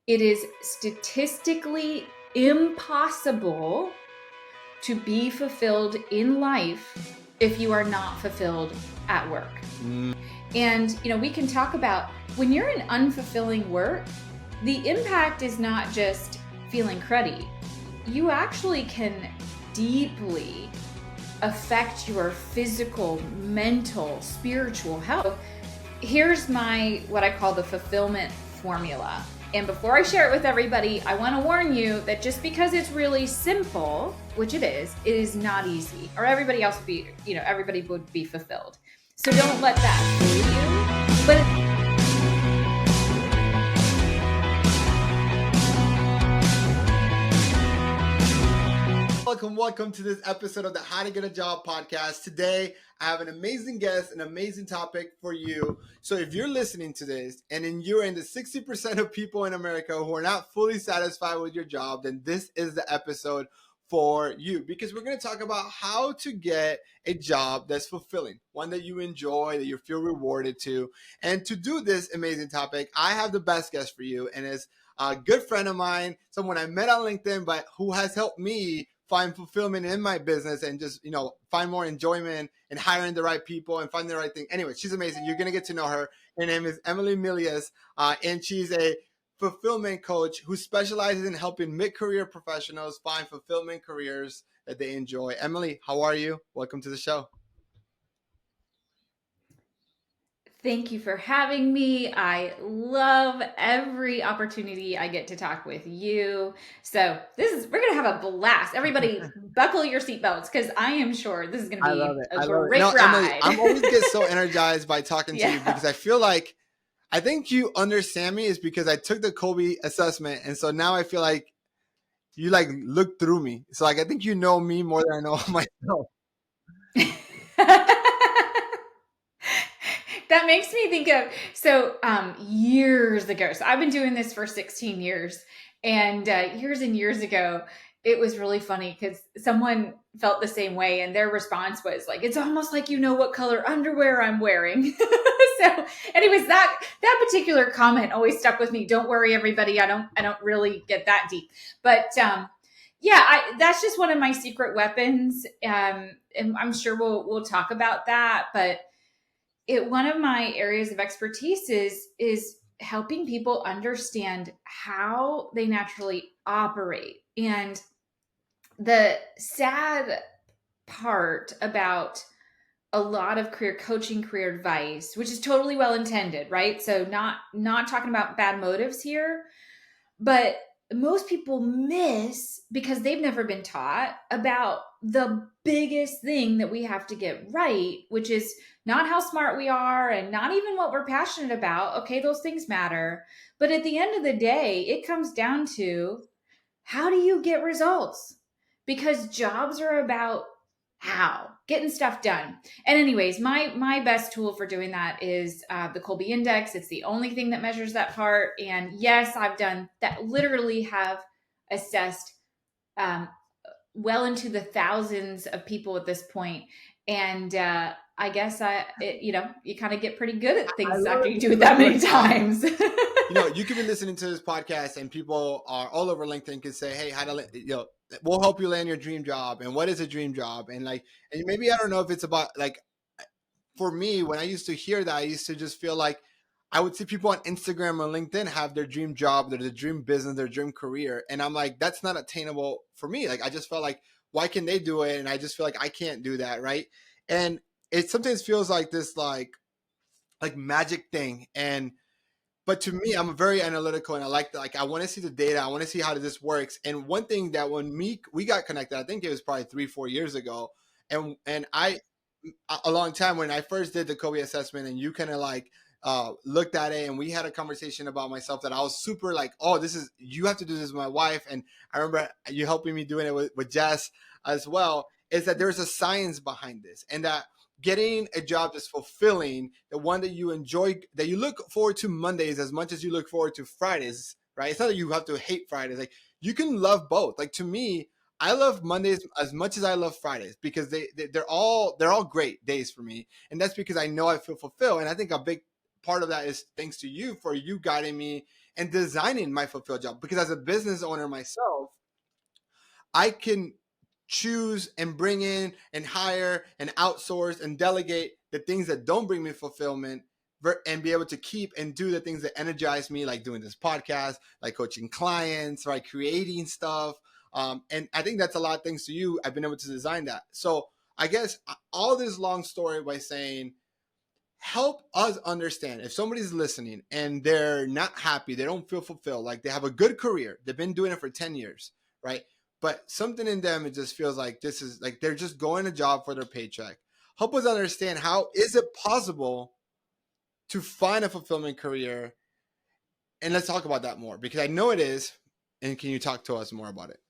It is statistically impossible to be fulfilled in life if you are not fulfilled at work. And, we can talk about when you're in unfulfilling work, the impact is not just feeling cruddy. You actually can deeply affect your physical, mental, spiritual health. Here's what I call the fulfillment formula. And before I share it with everybody, I want to warn you that just because it's really simple, which it is not easy, or everybody would be fulfilled. So don't let that fool you. But Welcome to this episode of the How to Get a Job podcast. Today, I have an amazing guest, an amazing topic for you. So if you're listening to this and you're in the 60% of people in America who are not fully satisfied with your job, then this is the episode for you, because we're going to talk about how to get a job that's fulfilling, one that you enjoy, that you feel rewarded to. And to do this amazing topic, I have the best guest for you, and it's a good friend of mine, someone I met on LinkedIn, but who has helped me find fulfillment in my business and just, find more enjoyment and hiring the right people and finding the right thing. Anyway, she's amazing. You're going to get to know her. Her name is Emily Melious, and she's a fulfillment coach who specializes in helping mid-career professionals find fulfillment careers that they enjoy. Emily, how are you? Welcome to the show. thank you for having me. I love every opportunity I get to talk with you. So we're gonna have a blast. Everybody, buckle your seatbelts because I am sure this is gonna I love be it. a I love it. great No, Emily, ride. I'm always get so energized by talking to you Yeah. because I think you understand me is because I took the Kobe assessment. And so now I feel like you look through me. So I think you know me more than I know myself. That makes me think of years ago. So I've been doing this for 16 years, and years and years ago, it was really funny because someone felt the same way, and their response was like, "It's almost like you know what color underwear I'm wearing." So, anyways, that particular comment always stuck with me. Don't worry, everybody. I don't really get that deep, but yeah, that's just one of my secret weapons, and I'm sure we'll talk about that, but one of my areas of expertise is helping people understand how they naturally operate. And the sad part about a lot of career coaching, career advice, which is totally well intended, right? So not talking about bad motives here, but most people miss because they've never been taught about the biggest thing that we have to get right, which is not how smart we are and not even what we're passionate about. Okay, those things matter. But at the end of the day, it comes down to how do you get results? Because jobs are about how getting stuff done. And anyways, my best tool for doing that is the Colby Index. It's the only thing that measures that part. And yes, I've done that. Literally have assessed um, well into the thousands of people at this point. And I guess you kind of get pretty good at I things love after it. you do it that many times. You could be listening to this podcast and people are all over LinkedIn can say, hey, we'll help you land your dream job. And what is a dream job? And and maybe I don't know if it's about for me, when I used to hear that, I used to just feel like I would see people on Instagram or LinkedIn have their dream job, their dream business, their dream career. And I'm like, that's not attainable for me. Like, I just felt like, why can they do it? And I just feel like I can't do that. Right. And it sometimes feels like this, like magic thing. But to me, I'm very analytical and I like I want to see the data. I want to see how this works. And one thing that when we got connected, I think it was probably 3-4 years ago. And I, a long time when I first did the Kobe assessment and you kind of looked at it and we had a conversation about myself that I was super like, oh, you have to do this with my wife. And I remember you helping me doing it with Jess as well, is that there's a science behind this and that getting a job that's fulfilling, the one that you enjoy, that you look forward to Mondays as much as you look forward to Fridays, right? It's not that you have to hate Fridays. Like you can love both. Like to me, I love Mondays as much as I love Fridays because they're all great days for me, and that's because I know I feel fulfilled. And I think a big part of that is thanks to you for you guiding me and designing my fulfilled job. Because as a business owner myself, I can choose and bring in and hire and outsource and delegate the things that don't bring me fulfillment, and be able to keep and do the things that energize me, like doing this podcast, like coaching clients, right, creating stuff. And I think that's a lot of things to you. I've been able to design that. So I guess all this long story by saying, help us understand if somebody's listening and they're not happy, they don't feel fulfilled, like they have a good career, they've been doing it for 10 years, right? But something in them, it just feels like this is like they're just going a job for their paycheck. Help us understand, how is it possible to find a fulfillment career? And let's talk about that more, because I know it is. And can you talk to us more about it?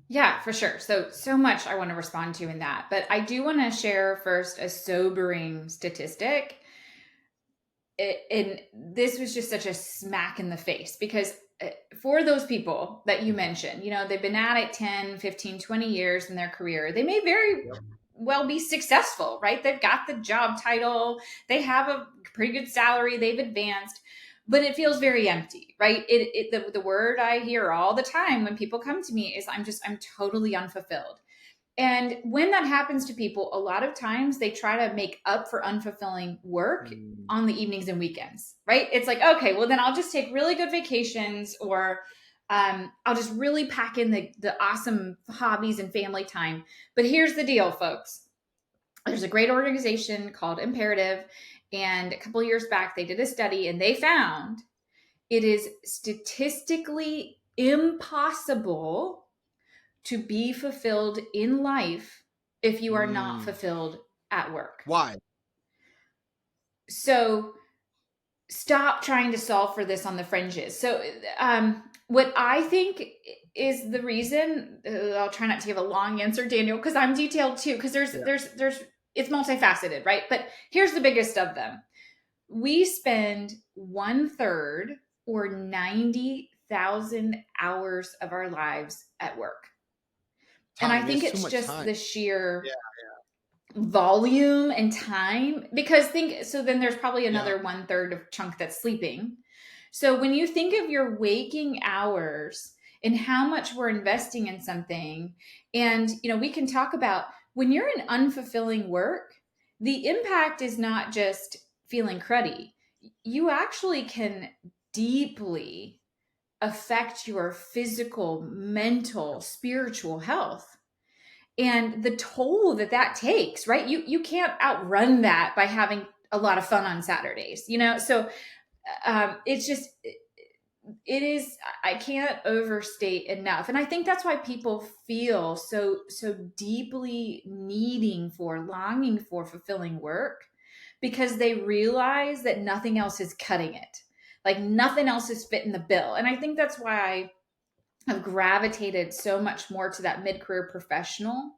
Yeah, for sure. So much I want to respond to in that. But I do want to share first a sobering statistic. And this was just such a smack in the face because for those people that you mentioned, they've been at it 10, 15, 20 years in their career. They may very well be successful, right? They've got the job title, they have a pretty good salary, they've advanced, but it feels very empty, right? The word I hear all the time when people come to me is I'm totally unfulfilled. And when that happens to people, a lot of times they try to make up for unfulfilling work Mm. on the evenings and weekends, right? It's like, okay, well, then I'll just take really good vacations, or I'll just really pack in the awesome hobbies and family time. But here's the deal, folks. There's a great organization called Imperative. And a couple of years back, they did a study and they found it is statistically impossible to be fulfilled in life if you are not Mm. fulfilled at work. Why? So stop trying to solve for this on the fringes. So, what I think is the reason, I'll try not to give a long answer, Daniel, because I'm detailed too, because Yeah. it's multifaceted, right? But here's the biggest of them. We spend 1/3 or 90,000 hours of our lives at work. And I Time. think It's too it's much just time. the sheer Yeah. volume and time, because then there's probably Yeah. another 1/3 of chunk that's sleeping. So when you think of your waking hours and how much we're investing in something, and we can talk about when you're in unfulfilling work, the impact is not just feeling cruddy. You actually can deeply affect your physical, mental, spiritual health, and the toll that takes, right? You can't outrun that by having a lot of fun on Saturdays, so it's just it is, I can't overstate enough. And I think that's why people feel so deeply longing for fulfilling work, because they realize that nothing else is cutting it, like nothing else is fitting the bill. And I think that's why I've gravitated so much more to that mid-career professional,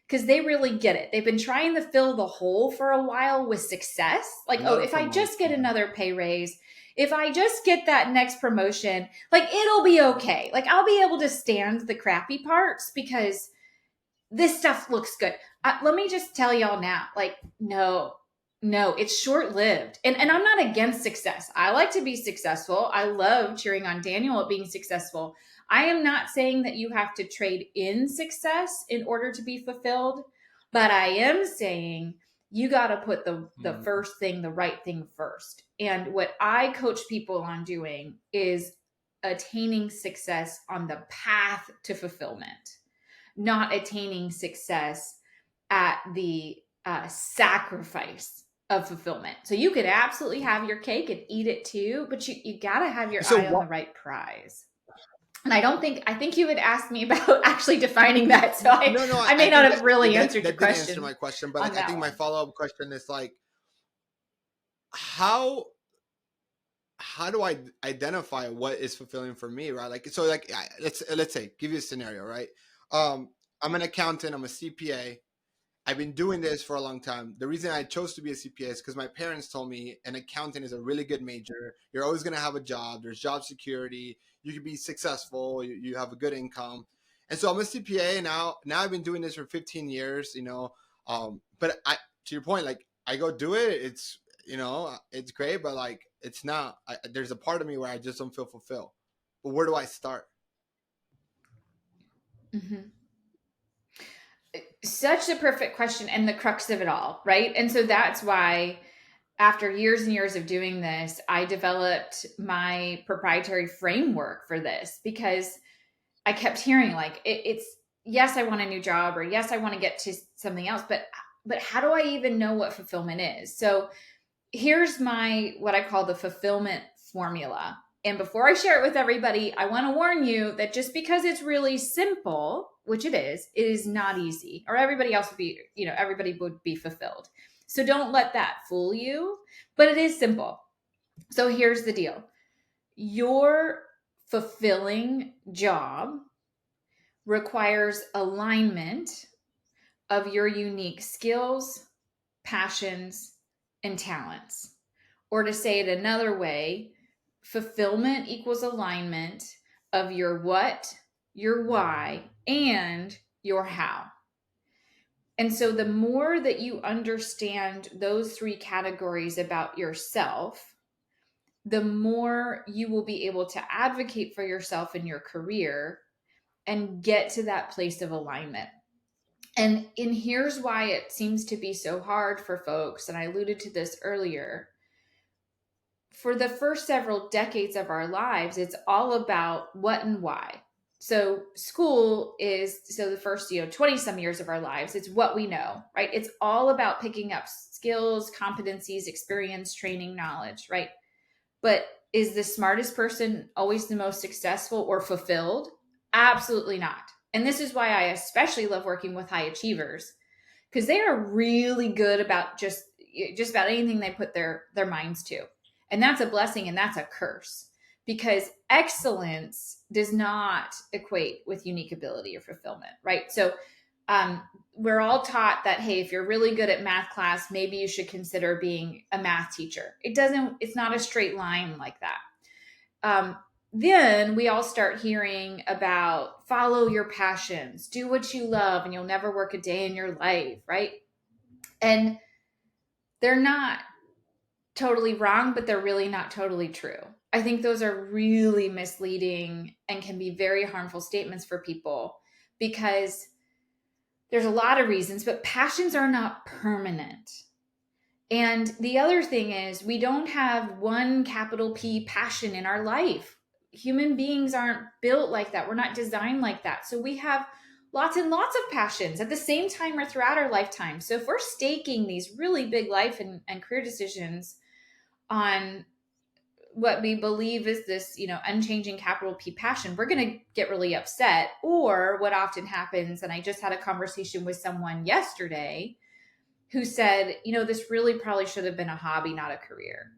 because they really get it. They've been trying to fill the hole for a while with success. Like, oh, Another if I just get promotion. another pay raise, if I just get that next promotion, like it'll be okay. Like I'll be able to stand the crappy parts because this stuff looks good. Let me just tell y'all now, like, no, it's short lived. And I'm not against success. I like to be successful. I love cheering on Daniel at being successful. I am not saying that you have to trade in success in order to be fulfilled, but I am saying you got to put the Mm. first thing, the right thing first. And what I coach people on doing is attaining success on the path to fulfillment, not attaining success at the sacrifice of fulfillment. So you could absolutely have your cake and eat it too, but you got to have your So eye on what? the right prize. And I think you had asked me about actually defining that. So No, no. I I may not think have really answered your that did answer question my question, but on like I that think my one. follow up question is like, how do I identify what is fulfilling for me, right? Like, so like let's say, give you a scenario, right? Um, I'm an accountant. I'm a CPA. I've been doing this for a long time. The reason I chose to be a CPA is because my parents told me an accountant is a really good major. You're always going to have a job. There's job security. You can be successful. You have a good income. And so I'm a CPA now. Now I've been doing this for 15 years, but to your point, like I go do it. it's great, but like it's not. There's a part of me where I just don't feel fulfilled. But where do I start? Mhm. Such a perfect question and the crux of it all, right? And so that's why after years and years of doing this, I developed my proprietary framework for this because I kept hearing like it's yes, I want a new job or yes, I want to get to something else, but how do I even know what fulfillment is? So here's my what I call the fulfillment formula. And before I share it with everybody, I want to warn you that just because it's really simple, which it is not easy, or everybody else would be, everybody would be fulfilled. So don't let that fool you, but it is simple. So here's the deal. Your fulfilling job requires alignment of your unique skills, passions, and talents. Or to say it another way, fulfillment equals alignment of your what, your why, and your how. And so the more that you understand those three categories about yourself, the more you will be able to advocate for yourself in your career and get to that place of alignment. And here's why it seems to be so hard for folks, and I alluded to this earlier. For the first several decades of our lives, it's all about what and why. So school is so the first, 20 some years of our lives, it's what we know, right? It's all about picking up skills, competencies, experience, training, knowledge, right? But is the smartest person always the most successful or fulfilled? Absolutely not. And this is why I especially love working with high achievers because they are really good about just about anything they put their minds to. And that's a blessing and that's a curse because excellence does not equate with unique ability or fulfillment, right? So um, we're all taught that, hey, if you're really good at math class, maybe you should consider being a math teacher. It's not a straight line like that. um, then we all start hearing about follow your passions, do what you love, and you'll never work a day in your life, right? And they're not totally wrong, but they're really not totally true. I think those are really misleading and can be very harmful statements for people because there's a lot of reasons, but passions are not permanent. And the other thing is, we don't have one capital P passion in our life. Human beings aren't built like that. We're not designed like that. So we have lots and lots of passions at the same time or throughout our lifetime. So if we're staking these really big life and career decisions on what we believe is this, unchanging capital P passion, we're going to get really upset. Or what often happens, and I just had a conversation with someone yesterday who said, this really probably should have been a hobby, not a career.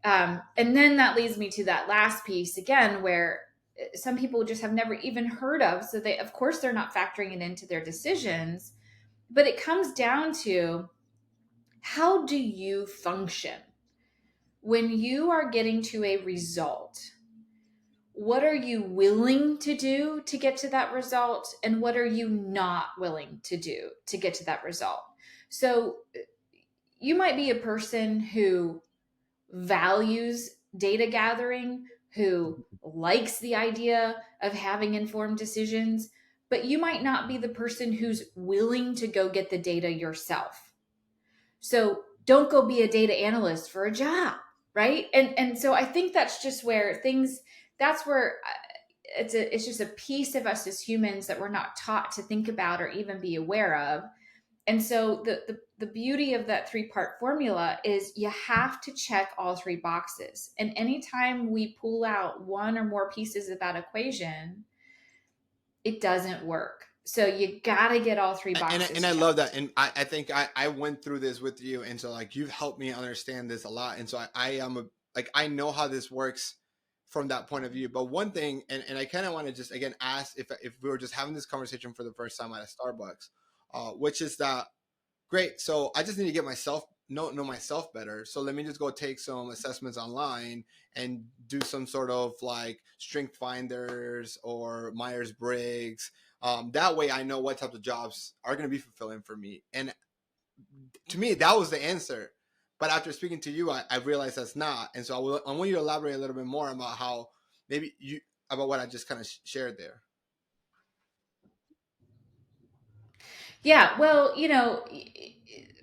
And then that leads me to that last piece again, where some people just have never even heard of. So of course, they're not factoring it into their decisions. But it comes down to how do you function when you are getting to a result? What are you willing to do to get to that result? And what are you not willing to do to get to that result? So you might be a person who values data gathering, who likes the idea of having informed decisions, but you might not be the person who's willing to go get the data yourself. So don't go be a data analyst for a job, right? And so I think that's just where things that's where it's just a piece of us as humans that we're not taught to think about or even be aware of. And so the beauty of that three-part formula is you have to check all three boxes. And anytime we pull out one or more pieces of that equation, it doesn't work. So you got to get all three And boxes I love that, checked. and I think I went through this with you, and so like you've helped me understand this a lot, and so I am like I know how this works from that point of view. But one thing, and I kind of want to just again ask if we were just having this conversation for the first time at a Starbucks, which is that great. So I just need to get myself know myself better. So let me just go take some assessments online and do some sort of like strength finders or Myers Briggs. That way I know what types of jobs are going to be fulfilling for me. And to me, that was the answer. But after speaking to you, I realized that's not. And so I want you to elaborate a little bit more about how maybe you about what I just kind of shared there. Yeah, well,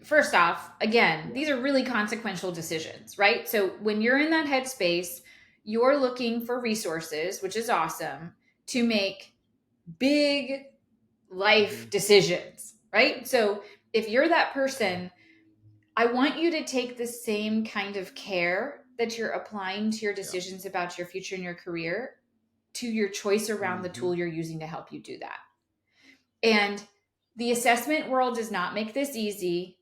first off, again, these are really consequential decisions, right? So when you're in that headspace, you're looking for resources, which is awesome, to make big life Hmm. decisions, right? So if you're that person, I want you to take the same kind of care that you're applying to your Yeah. decisions about your future and your career to your choice around the Hmm. tool you're using to help you do that. And the assessment world does not make this easy.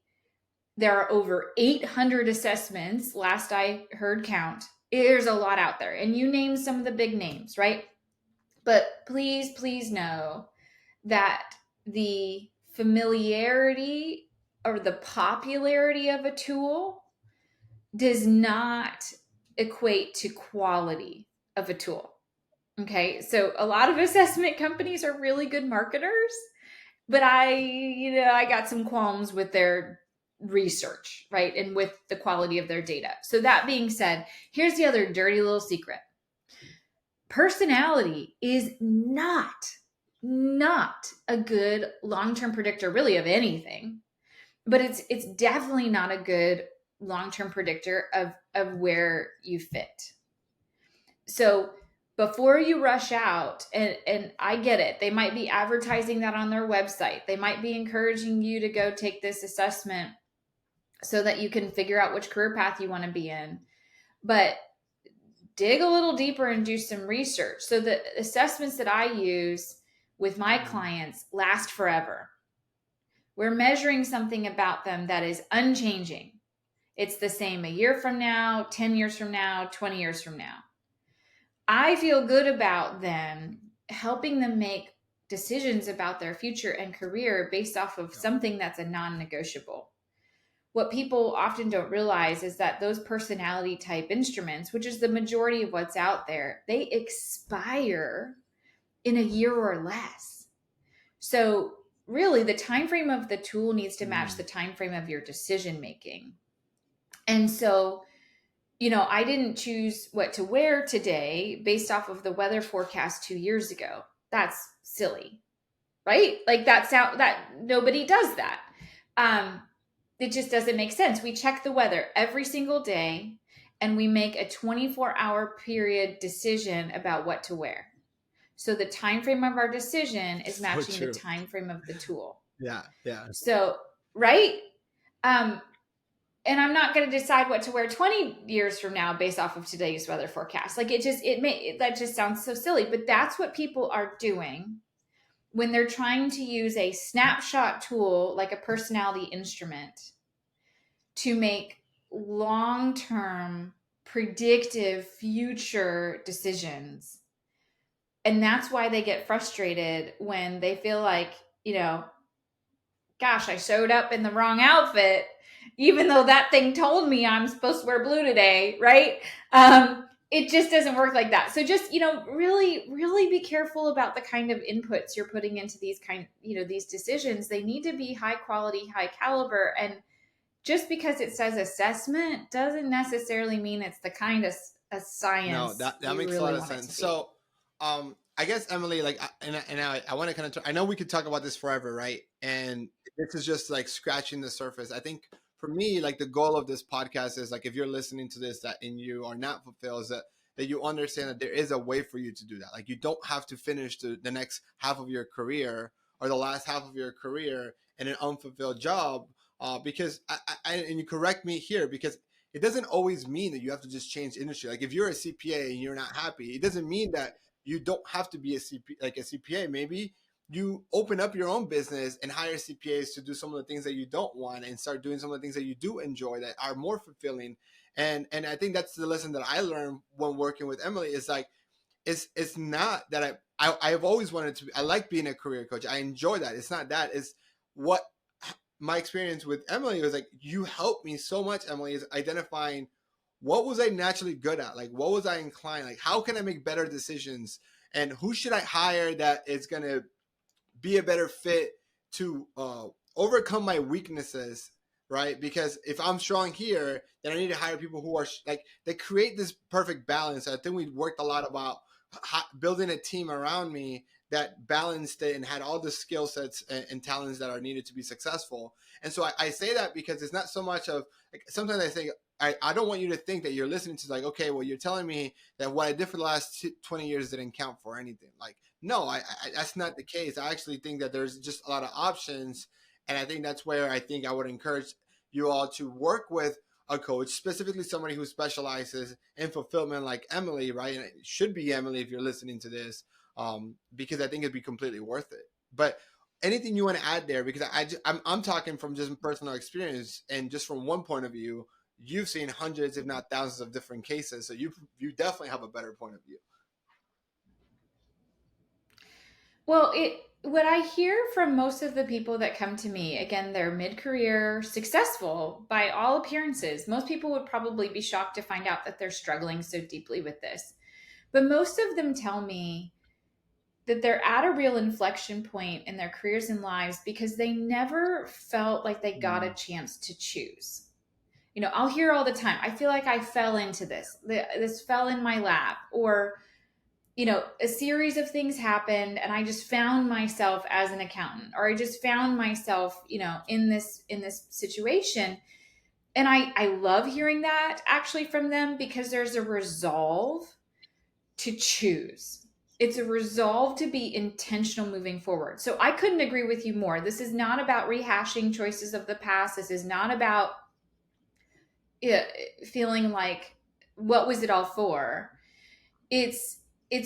There are over 800 assessments, last I heard count. There's a lot out there. And you name some of the big names, right? But please, please know that the familiarity or the popularity of a tool does not equate to quality of a tool. Okay. So a lot of assessment companies are really good marketers, but I got some qualms with their research, right? And with the quality of their data. So that being said, here's the other dirty little secret. Personality is not a good long-term predictor really of anything, but it's definitely not a good long-term predictor of where you fit. So before you rush out, and I get it, they might be advertising that on their website, they might be encouraging you to go take this assessment so that you can figure out which career path you want to be in, but dig a little deeper and do some research. So the assessments that I use with my Hmm. clients last forever. We're measuring something about them that is unchanging. It's the same a year from now, 10 years from now, 20 years from now. I feel good about them helping them make decisions about their future and career based off of Yeah. something that's a non negotiable. What people often don't realize is that those personality type instruments, which is the majority of what's out there, they expire in a year or less. So, really, the time frame of the tool needs to match the Mm. time frame of your decision making. And so, I didn't choose what to wear today based off of the weather forecast 2 years ago. That's silly, right? Like that nobody does that. Um, it just doesn't make sense. We check the weather every single day and we make a 24-hour period decision about what to wear. So the time frame of our decision is So matching the true. time frame of the tool. Yeah. Yeah. So, right? Um, and I'm not going to decide what to wear 20 years from now based off of today's weather forecast. Like that just sounds so silly, but that's what people are doing when they're trying to use a snapshot tool like a personality instrument to make long-term predictive future decisions. And that's why they get frustrated when they feel like, gosh, I showed up in the wrong outfit, even though that thing told me I'm supposed to wear blue today, right? It just doesn't work like that. So just, really, really be careful about the kind of inputs you're putting into these decisions. They need to be high quality, high caliber. And just because it says assessment doesn't necessarily mean it's the kind of No, science that you makes a lot really of want it to sense. be. So, I guess Emily, like, I want to kind of, I know we could talk about this forever, right? And this is just like scratching the surface. I think for me, like, the goal of this podcast is like, if you're listening to this, that and you are not fulfilled, is that you understand that there is a way for you to do that. Like, you don't have to finish the next half of your career or the last half of your career in an unfulfilled job. Because and you correct me here, because it doesn't always mean that you have to just change industry. Like, if you're a CPA and you're not happy, it doesn't mean that you don't have to be a CPA. Maybe you open up your own business and hire CPAs to do some of the things that you don't want and start doing some of the things that you do enjoy that are more fulfilling. And I think that's the lesson that I learned when working with Emily is like, it's not that I've always wanted to be, I like being a career coach. I enjoy that. It's not that. It's what my experience with Emily was like. You helped me so much, Emily, is identifying what was I naturally good at, like what was I inclined, like how can I make better decisions, and who should I hire that is going to be a better fit to overcome my weaknesses right? Because if I'm strong here, then I need to hire people who are like, they create this perfect balance. I think we worked a lot about building a team around me that balanced it and had all the skill sets and talents that are needed to be successful. And so I say that because it's not so much of like, sometimes I think I don't want you to think that you're listening to like, okay, well, you're telling me that what I did for the last 20 years didn't count for anything. Like, no, that's not the case. I actually think that there's just a lot of options. And I think that's where I think I would encourage you all to work with a coach, specifically somebody who specializes in fulfillment like Emily, right? And it should be Emily if you're listening to this, because I think it'd be completely worth it. But anything you want to add there? Because I'm talking from just personal experience and just from one point of view. You've seen hundreds, if not thousands, of different cases, so you definitely have a better point of view. Well, what I hear from most of the people that come to me, again, they're mid-career, successful by all appearances. Most people would probably be shocked to find out that they're struggling so deeply with this. But most of them tell me that they're at a real inflection point in their careers and lives because they never felt like they got a Mm, chance to choose. I'll hear all the time, I feel like I fell into this. This fell in my lap, or a series of things happened and I just found myself as an accountant, or I just found myself, in this situation. And I love hearing that actually from them, because there's a resolve to choose. It's a resolve to be intentional moving forward. So I couldn't agree with you more. This is not about rehashing choices of the past. This is not about feeling like, what was it all for? It's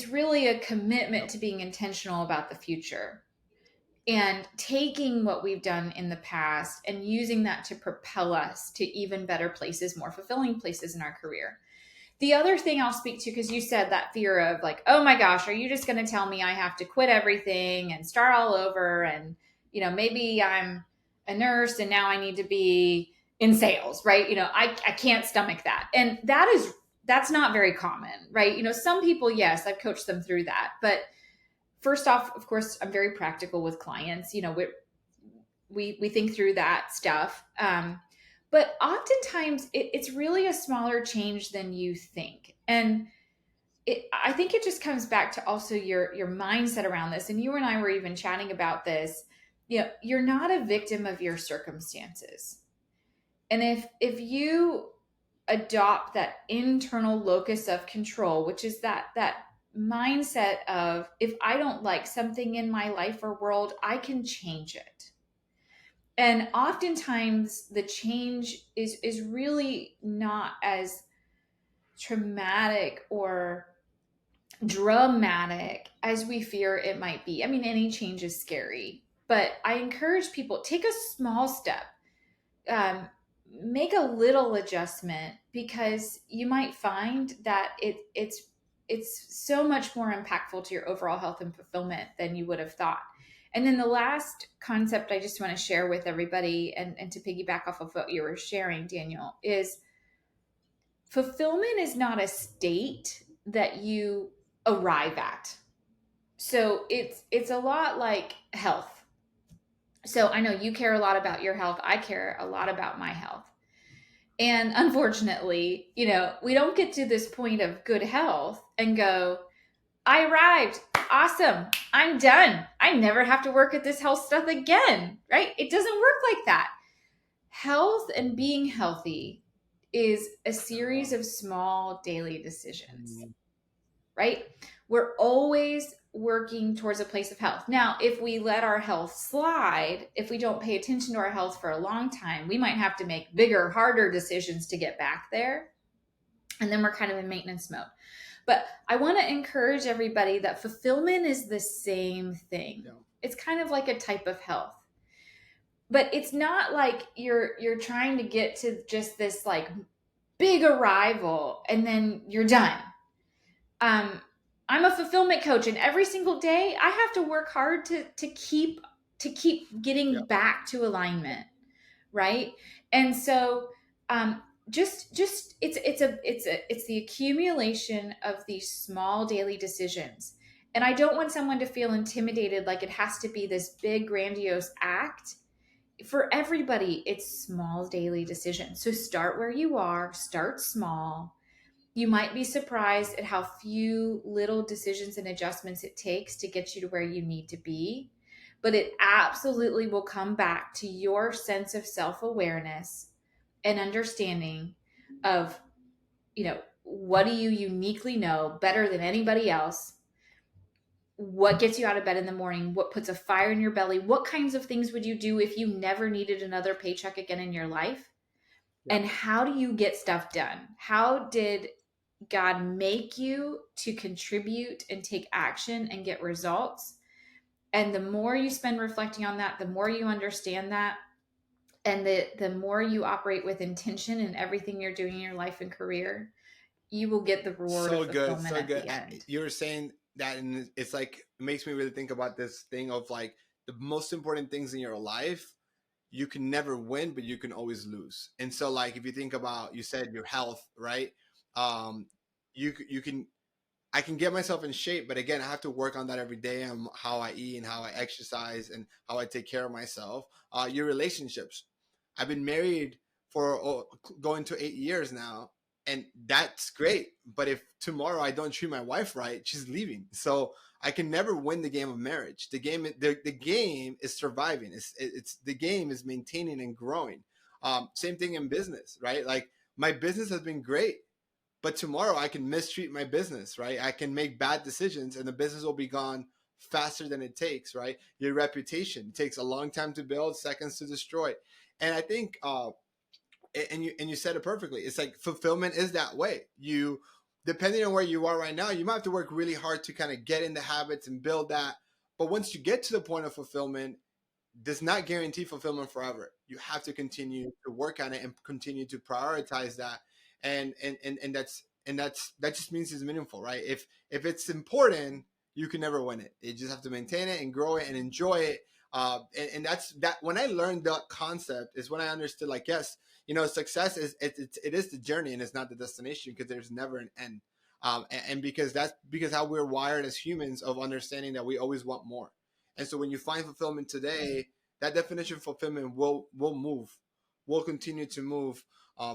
really a commitment yep. to being intentional about the future, and taking what we've done in the past and using that to propel us to even better places, more fulfilling places in our career. The other thing I'll speak to, because you said that fear of like, oh my gosh, are you just going to tell me I have to quit everything and start all over? And, maybe I'm a nurse and now I need to be in sales, right? I can't stomach that. And that's not very common, right? Some people, yes, I've coached them through that. But first off, of course, I'm very practical with clients. We think through that stuff. But oftentimes it's really a smaller change than you think. And I think it just comes back to also your mindset around this. And you and I were even chatting about this. You're not a victim of your circumstances. And if you adopt that internal locus of control, which is that mindset of, if I don't like something in my life or world, I can change it. And oftentimes the change is really not as traumatic or dramatic as we fear it might be. I mean, any change is scary, but I encourage people, take a small step, um, make a little adjustment, because you might find that it's so much more impactful to your overall health and fulfillment than you would have thought. And then the last concept I just want to share with everybody, and to piggyback off of what you were sharing, Daniel, is fulfillment is not a state that you arrive at. So it's a lot like health. So I know you care a lot about your health. I care a lot about my health. And unfortunately, we don't get to this point of good health and go, I arrived. Awesome. I'm done. I never have to work at this health stuff again, right? It doesn't work like that. Health and being healthy is a series of small daily decisions, Mm, right? We're always working towards a place of health. Now, if we let our health slide, if we don't pay attention to our health for a long time, we might have to make bigger, harder decisions to get back there. And then we're kind of in maintenance mode. But I want to encourage everybody that fulfillment is the same thing. yeah. It's kind of like a type of health. But it's not like you're trying to get to just this like big arrival and then you're done. um, I'm a fulfillment coach, and every single day I have to work hard to keep Yeah. getting back to alignment, right? And so, just it's the accumulation of these small daily decisions. And I don't want someone to feel intimidated, like it has to be this big grandiose act. For everybody, it's small daily decisions. So start where you are, start small. You might be surprised at how few little decisions and adjustments it takes to get you to where you need to be. But it absolutely will come back to your sense of self awareness and understanding of, what do you uniquely know better than anybody else? What gets you out of bed in the morning? What puts a fire in your belly? What kinds of things would you do if you never needed another paycheck again in your life? Yeah. And how do you get stuff done? How did God make you to contribute and take action and get results? And the more you spend reflecting on that, the more you understand that, and the more you operate with intention in everything you're doing in your life and career, you will get the reward of So good, fulfillment so at good. the end. You were saying that, and it's like it makes me really think about this thing of like the most important things in your life. You can never win, but you can always lose. And so, like, if you think about, you said your health, right? Um, you can I can get myself in shape, but again, I have to work on that every day on how I eat and how I exercise and how I take care of myself. Your relationships. I've been married for going to 8 years now, and that's great. But if tomorrow I don't treat my wife right, she's leaving. So I can never win the game of marriage. The game is surviving. It's the game is maintaining and growing. Same thing in business, right? Like my business has been great, but tomorrow I can mistreat my business, right? I can make bad decisions and the business will be gone faster than it takes, right? Your reputation takes a long time to build, seconds to destroy. And I think and you said it perfectly. It's like fulfillment is that way. You, depending on where you are right now, you might have to work really hard to kind of get in the habits and build that. But once you get to the point of fulfillment, does not guarantee fulfillment forever. You have to continue to work on it and continue to prioritize that. And that just means it's meaningful, right? If it's important, you can never win it. You just have to maintain it and grow it and enjoy it. And that's that. When I learned that concept, is when I understood, like, yes, success it is the journey and it's not the destination, because there's never an end. And because how we're wired as humans, of understanding that we always want more. And so when you find fulfillment today, that definition of fulfillment will move, will continue to move,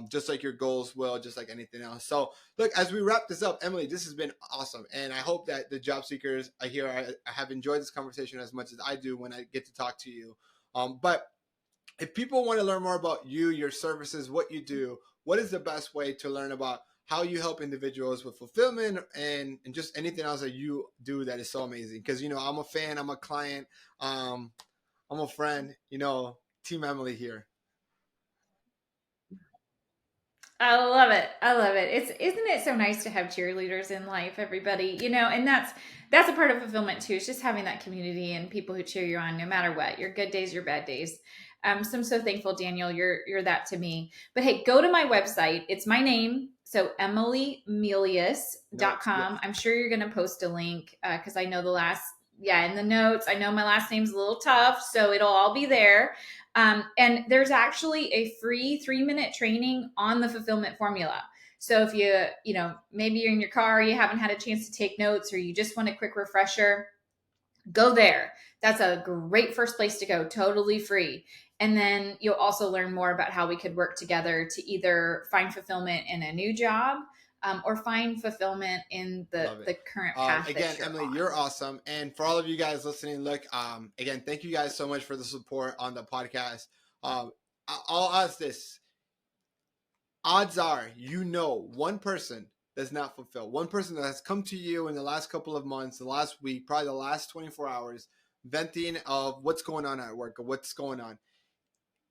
just like your goals will, just like anything else. So look, as we wrap this up, Emily, this has been awesome, and I hope that the job seekers here I have enjoyed this conversation as much as I do when I get to talk to you. But if people want to learn more about you, your services, what you do, what is the best way to learn about how you help individuals with fulfillment and just anything else that you do that is so amazing? Because I'm a fan, I'm a client, um, I'm a friend. Team Emily here. I love it. I love it. Isn't it so nice to have cheerleaders in life, everybody? And that's a part of fulfillment too. It's just having that community and people who cheer you on no matter what. Your good days, your bad days. So I'm so thankful, Daniel. You're that to me. But hey, go to my website. It's my name. So Notes, yes. emilymelious.com. I'm sure you're gonna post a link because I know in the notes. I know my last name's a little tough, so it'll all be there. And there's actually a free 3-minute training on the fulfillment formula. So if maybe you're in your car, you haven't had a chance to take notes, or you just want a quick refresher, go there. That's a great first place to go, totally free. And then you'll also learn more about how we could work together to either find fulfillment in a new job, or find fulfillment in the, Love it. the current path Again, that you're Emily, you're on. awesome. And for all of you guys listening, look, again, thank you guys so much for the support on the podcast. I'll ask this. Odds are, one person does not fulfill. One person that has come to you in the last couple of months, the last week, probably the last 24 hours, venting of what's going on at work or what's going on.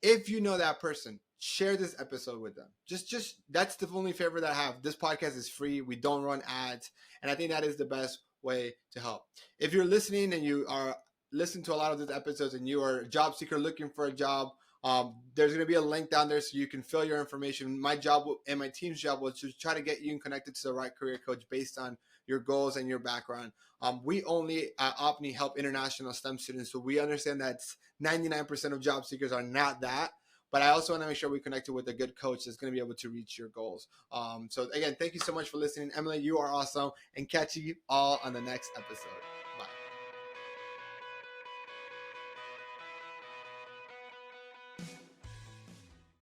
If you know that person, share this episode with them. Just that's the only favor that I have. This podcast is free. We don't run ads, and I think that is the best way to help. If you're listening and you are listening to a lot of these episodes and you are a job seeker looking for a job, there's going to be a link down there so you can fill your information. My job and my team's job was to try to get you connected to the right career coach based on your goals and your background. We only at OPNI help international STEM students, so we understand that 99% of job seekers are not that. But I also want to make sure we connect you with a good coach that's going to be able to reach your goals. So again, thank you so much for listening. Emily, you are awesome, and catch you all on the next episode.